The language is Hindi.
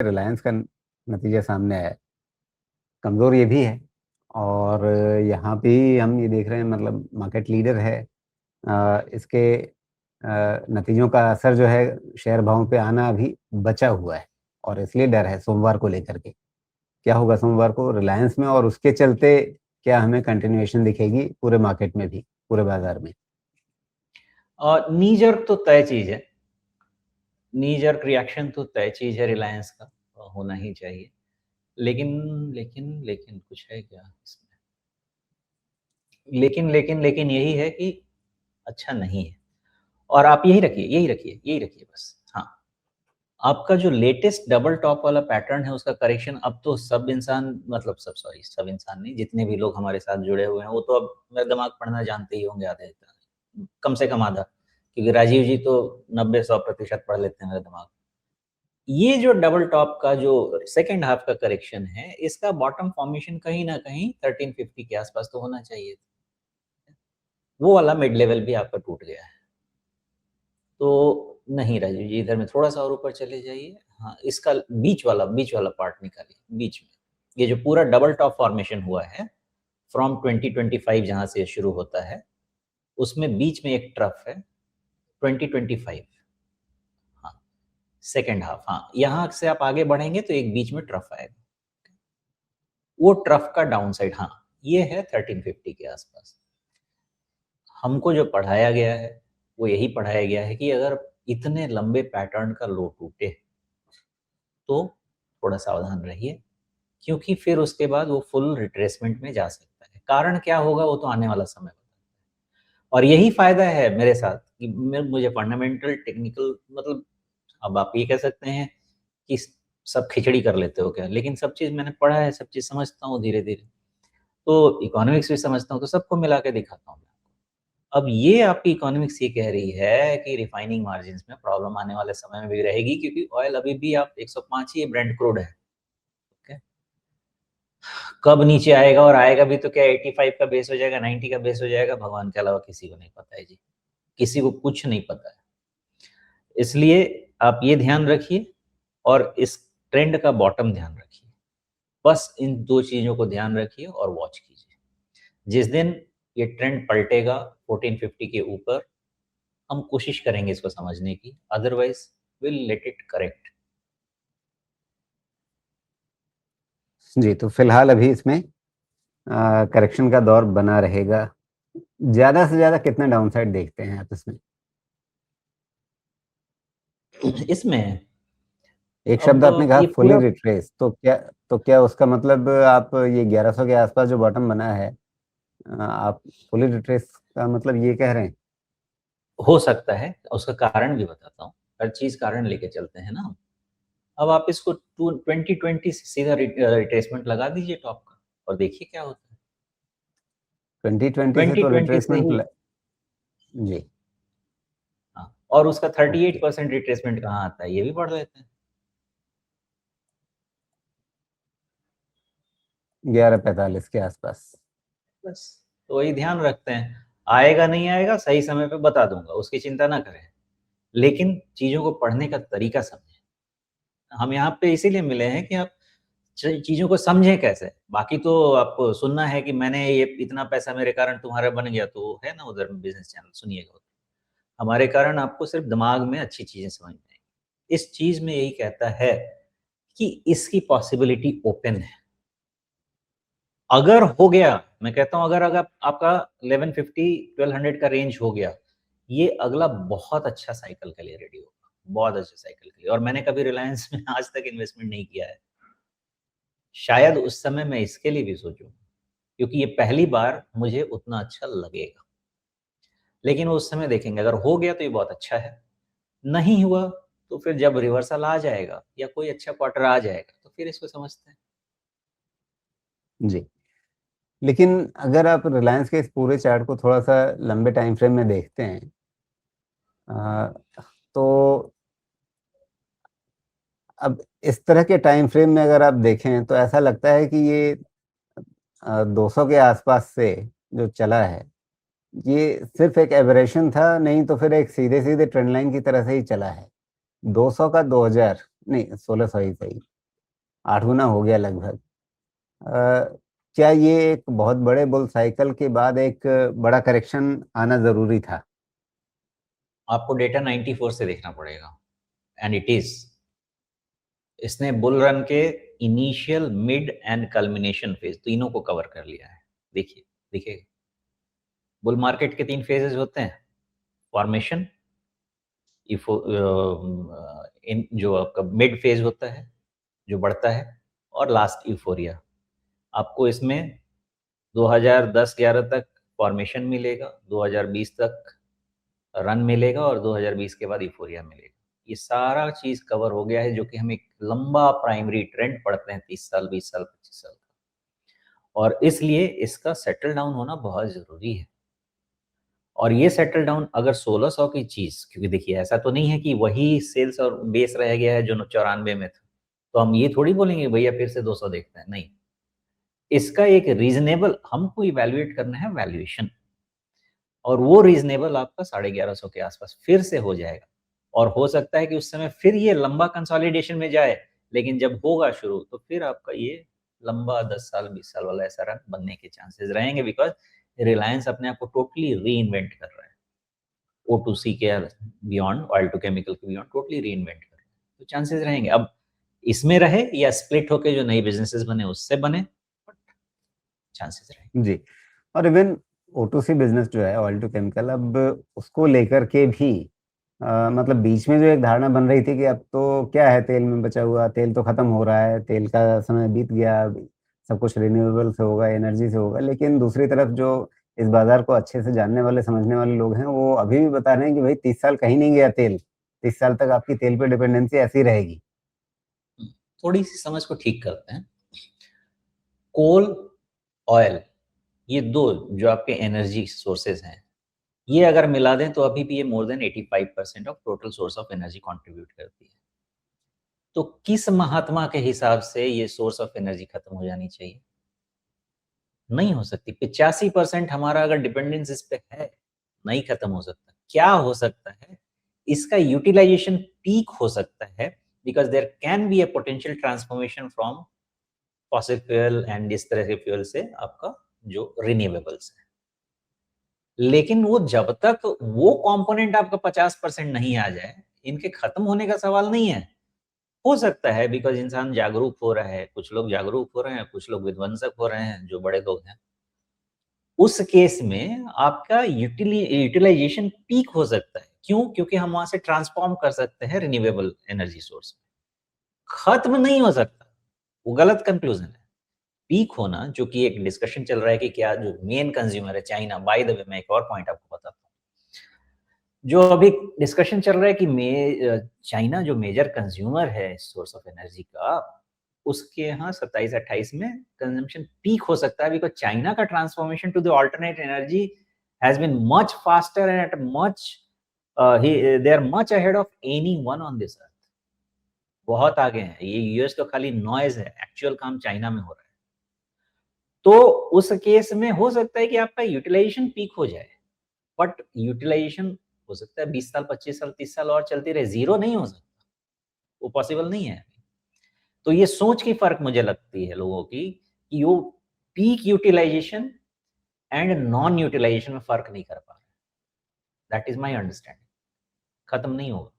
रिलायंस का नतीजा सामने आया है। कमज़ोर ये भी है और यहाँ पे ही हम ये देख रहे हैं, मतलब मार्केट लीडर है। इसके नतीजों का असर जो है शेयर भावों पे आना अभी बचा हुआ है और इसलिए डर है सोमवार को लेकर के। क्या होगा सोमवार को रिलायंस में, और उसके चलते क्या हमें कंटिन्यूएशन दिखेगी पूरे मार्केट में भी, पूरे बाजार में? नी जर्क तो तय चीज है, नी जर्क रिएक्शन तो तय चीज है, रिलायंस का होना ही चाहिए। लेकिन लेकिन लेकिन कुछ है क्या इसमें? लेकिन यही है कि अच्छा नहीं है। और आप यही रखिए, यही रखिए बस। हाँ, आपका जो लेटेस्ट डबल टॉप वाला पैटर्न है उसका करेक्शन अब तो सब इंसान, मतलब सब इंसान नहीं, जितने भी लोग हमारे साथ जुड़े हुए हैं वो तो अब मेरा दिमाग पढ़ना जानते ही होंगे, आधे कम से कम आधा, क्योंकि राजीव जी तो 90-100% पढ़ लेते हैं मेरा दिमाग। ये जो डबल टॉप का जो सेकेंड हाफ का करेक्शन है, इसका बॉटम फॉर्मेशन कहीं ना कहीं 1350 के आसपास तो होना चाहिए। वो वाला मिड लेवल भी आपका टूट गया है, तो नहीं राजीव जी, इधर में थोड़ा सा और ऊपर चले जाइए। हाँ, इसका बीच वाला पार्ट निकालिए, बीच में ये जो पूरा डबल टॉप फॉर्मेशन हुआ है फ्रॉम 2025 जहां से शुरू होता है, उसमें बीच में एक ट्रफ है 2025। हाँ, सेकेंड हाफ, हाँ, यहां से आप आगे बढ़ेंगे तो एक बीच में ट्रफ आएगा, वो ट्रफ का डाउन साइड, हाँ, ये है 1350 के आसपास। हमको जो पढ़ाया गया है वो यही पढ़ाया गया है कि अगर इतने लंबे पैटर्न का लो टूटे तो थोड़ा सावधान रहिए, क्योंकि फिर उसके बाद वो फुल रिट्रेसमेंट में जा सकता है। कारण क्या होगा वो तो आने वाला समय बताता है। और यही फायदा है मेरे साथ कि मुझे फंडामेंटल टेक्निकल, मतलब अब आप ये कह सकते हैं कि सब खिचड़ी कर लेते हो क्या, लेकिन सब चीज़ मैंने पढ़ा है, सब चीज़ समझता हूँ धीरे धीरे, तो इकोनॉमिक्स भी समझता हूँ, तो सबको मिला के दिखाता हूँ। अब ये आपकी इकोनॉमिक्स ये कह रही है कि रिफाइनिंग मार्जिन्स में प्रॉब्लम आने वाले समय में भी रहेगी, क्योंकि ऑयल अभी भी आप 105 ही ब्रेंट क्रूड है। ओके, कब नीचे आएगा और आएगा भी तो क्या 85 का बेस हो जाएगा, 90 का बेस हो जाएगा, भगवान के अलावा किसी को नहीं पता है जी, किसी को कुछ नहीं पता है। इसलिए आप ये ध्यान रखिए और इस ट्रेंड का बॉटम ध्यान रखिए, बस इन दो चीजों को ध्यान रखिए और वॉच कीजिए। जिस दिन ये ट्रेंड पलटेगा 1450 के ऊपर, हम कोशिश करेंगे इसको समझने की, otherwise will let it correct. जी, तो फिलहाल अभी इसमें करेक्शन का दौर बना रहेगा। ज़्यादा से ज़्यादा कितना डाउनसाइड देखते हैं आप इसमें? इसमें एक शब्द अब आपने कहा ये फुली पूरा रिट्रेस, तो क्या उसका मतलब आप ये 1100 के आसपास जो बॉटम बना है, आप फुली रिट्रेस का मतलब ये कह रहे हैं? हो सकता है, उसका कारण भी बताता हूँ, हर चीज कारण लेके चलते हैं ना हम। अब आप इसको 2020 से सीधा रिट्रेसमेंट लगा दीजिए टॉप का और देखिए क्या होता है। 2020 से तो 2020 से रिट्रेसमेंट ही, जी, हाँ, और उसका ओके, 38% रिट्रेसमेंट कहाँ आता है ये भी पढ़ लेते हैं। 1145 के आसपास। बस, तो वही ध्यान रखते हैं, आएगा नहीं आएगा सही समय पे बता दूंगा, उसकी चिंता ना करें, लेकिन चीजों को पढ़ने का तरीका समझें। हम यहाँ पे इसीलिए मिले हैं कि आप चीजों को समझें कैसे। बाकी तो आपको सुनना है कि मैंने ये इतना पैसा मेरे कारण तुम्हारा बन गया, तो है ना उधर में बिजनेस चैनल, सुनिएगा। हमारे कारण आपको सिर्फ दिमाग में अच्छी चीजें समझ में आएंगी। इस चीज में यही कहता है कि इसकी पॉसिबिलिटी ओपन है। अगर हो गया, मैं कहता हूं अगर अगर आपका 1150 1200 का रेंज हो गया, ये अगला बहुत अच्छा साइकिल के लिए रेडी होगा, बहुत अच्छे साइकिल के लिए। और मैंने कभी रिलायंस में आज तक इन्वेस्टमेंट नहीं किया है, शायद उस समय मैं इसके लिए भी सोचूं, क्योंकि ये पहली बार मुझे उतना अच्छा लगेगा। लेकिन उस समय देखेंगे, अगर हो गया तो ये बहुत अच्छा है, नहीं हुआ तो फिर जब रिवर्सल आ जाएगा या कोई अच्छा क्वार्टर आ जाएगा तो फिर इसको समझते हैं। जी, लेकिन अगर आप रिलायंस के इस पूरे चार्ट को थोड़ा-सा लंबे टाइम फ्रेम में देखते हैं, अ, तो अब इस तरह के टाइम फ्रेम में अगर आप देखें तो ऐसा लगता है कि ये 200 के आसपास से जो चला है, ये सिर्फ़ एक एबरेशन था, नहीं तो फिर एक सीधे-सीधे ट्रेंड लाइन की तरह से ही चला है। 200 का 2000, नहीं 1600 ही सही, 8 गुना हो गया लगभग। क्या ये एक बहुत बड़े बुल साइकिल के बाद एक बड़ा करेक्शन आना ज़रूरी था? आपको डेटा 94 से देखना पड़ेगा एंड इट इज़। इसने बुल रन के initial, mid and culmination phase तीनों को कवर कर लिया है। देखिए, देखिए बुल मार्केट के 3 फेजेज़ होते हैं, फॉर्मेशन, इन जो आपका मिड फेज़ होता है, जो बढ़ता है, और लास्ट यूफ़ोरिया। आपको इसमें 2010-11 तक फॉर्मेशन मिलेगा, 2020 तक रन मिलेगा और 2020 के बाद यूफ़ोरिया मिलेगा। ये सारा चीज़ कवर हो गया है, जो कि हम एक लंबा प्राइमरी ट्रेंड पढ़ते हैं 30 साल, 20 साल, 25 साल का, और इसलिए इसका सेटल डाउन होना बहुत ज़रूरी है। और ये सेटल डाउन अगर 1600 की चीज़, क्योंकि देखिए ऐसा तो नहीं है कि वही सेल्स और बेस रह गया है जो 94 में था, तो हम ये थोड़ी बोलेंगे भैया फिर से 200 देखते हैं, नहीं। इसका एक रीज़नेबल हमको इवैल्यूएट करना है वैल्यूएशन, और वो रीज़नेबल आपका 1150 के आसपास फिर से हो जाएगा, और हो सकता है कि उस समय फिर ये लंबा कंसोलिडेशन में जाए, लेकिन जब होगा शुरू तो फिर आपका ये लंबा 10 साल 20 साल वाला ऐसा रन बनने के चांसेस रहेंगे, बिकॉज़ रिलायंस अपने आप को टोटली रीइन्वेंट कर रहा है। O2C के बियॉन्ड, ऑयल टू केमिकल के बियॉन्ड टोटली रीइन्वेंट कर रहे हैं, तो चांसेस रहेंगे। अब इसमें रहे या स्प्लिट होके जो नई बिज़नेसेस बने उससे बने, बट चांसेस रहेंगे। जी। और इवन O2C बिज़नेस जो है, ऑयल टू केमिकल, अब उसको लेकर के भी मतलब बीच में जो एक धारणा बन रही थी कि अब तो क्या है, तेल में बचा हुआ, तेल तो खत्म हो रहा है, तेल का समय बीत गया, अब सब कुछ रिन्यूएबल से होगा, एनर्जी से होगा। लेकिन दूसरी तरफ जो इस बाज़ार को अच्छे से जानने वाले, समझने वाले लोग हैं, वो अभी भी बता रहे हैं कि भाई 30 साल कहीं नहीं गया तेल, 30 साल तक आपकी तेल पे डिपेंडेंसी ऐसी रहेगी। थोड़ी-सी समझ को ठीक करते हैं। कोल, ऑयल, ये 2 जो आपके एनर्जी सोर्सेज़ हैं, ये अगर मिला दें तो अभी भी ये more than 85% of total source of energy contribute करती है। तो किस महात्मा के हिसाब से ये सोर्स ऑफ एनर्जी खत्म हो जानी चाहिए? नहीं हो सकती। 85% हमारा अगर डिपेंडेंस इस पे है, नहीं खत्म हो सकता। क्या हो सकता है? इसका यूटिलाइजेशन पीक हो सकता है, because there can be a potential transformation from fossil fuel and इस तरह के फ्यूल से आपका जो रिन्यूएबल्स है। लेकिन वो जब तक वो कंपोनेंट आपका 50% नहीं आ जाए, इनके खत्म होने का सवाल नहीं है। हो सकता है बिकॉज़ इंसान जागरूक हो रहा है, कुछ लोग जागरूक हो रहे हैं, कुछ लोग विध्वंसक हो रहे हैं, जो बड़े लोग हैं। उस केस में आपका यूटिलाइजेशन पीक हो सकता है। क्यों? क्योंकि हम वहाँ से ट्रांसफ़ॉर्म कर सकते हैं रिन्यूएबल एनर्जी सोर्स में। खत्म नहीं हो सकता, वो गलत कंक्लूज़न है। पीक होना, जो कि एक डिस्कशन चल रहा है कि क्या जो मेन कंज्यूमर है चाइना, बाय द वे मैं एक और पॉइंट आपको बताता हूँ। जो अभी डिस्कशन चल रहा है कि चाइना जो मेजर कंज्यूमर है सोर्स ऑफ एनर्जी का, उसके यहाँ 27-28 में कंजम्पशन पीक हो सकता है, बिकॉज़ चाइना का transformation to the alternate energy has been much faster and at much they are much ahead of anyone on this earth. बहुत आगे हैं। ये यूएस तो खाली नॉइज़ है, एक्चुअल काम चाइना में हो रहा है। तो उस केस में हो सकता है कि आपका यूटिलाइजेशन पीक हो जाए, बट यूटिलाइजेशन हो सकता है 20 साल, 25 साल, 30 साल और चलती रहे, ज़ीरो नहीं हो सकता, वो पॉसिबल नहीं है। तो ये सोच की फ़र्क मुझे लगती है लोगों की, कि वो peak utilization and non utilization में फ़र्क नहीं कर पा रहे। That is my understanding. खत्म नहीं होगा।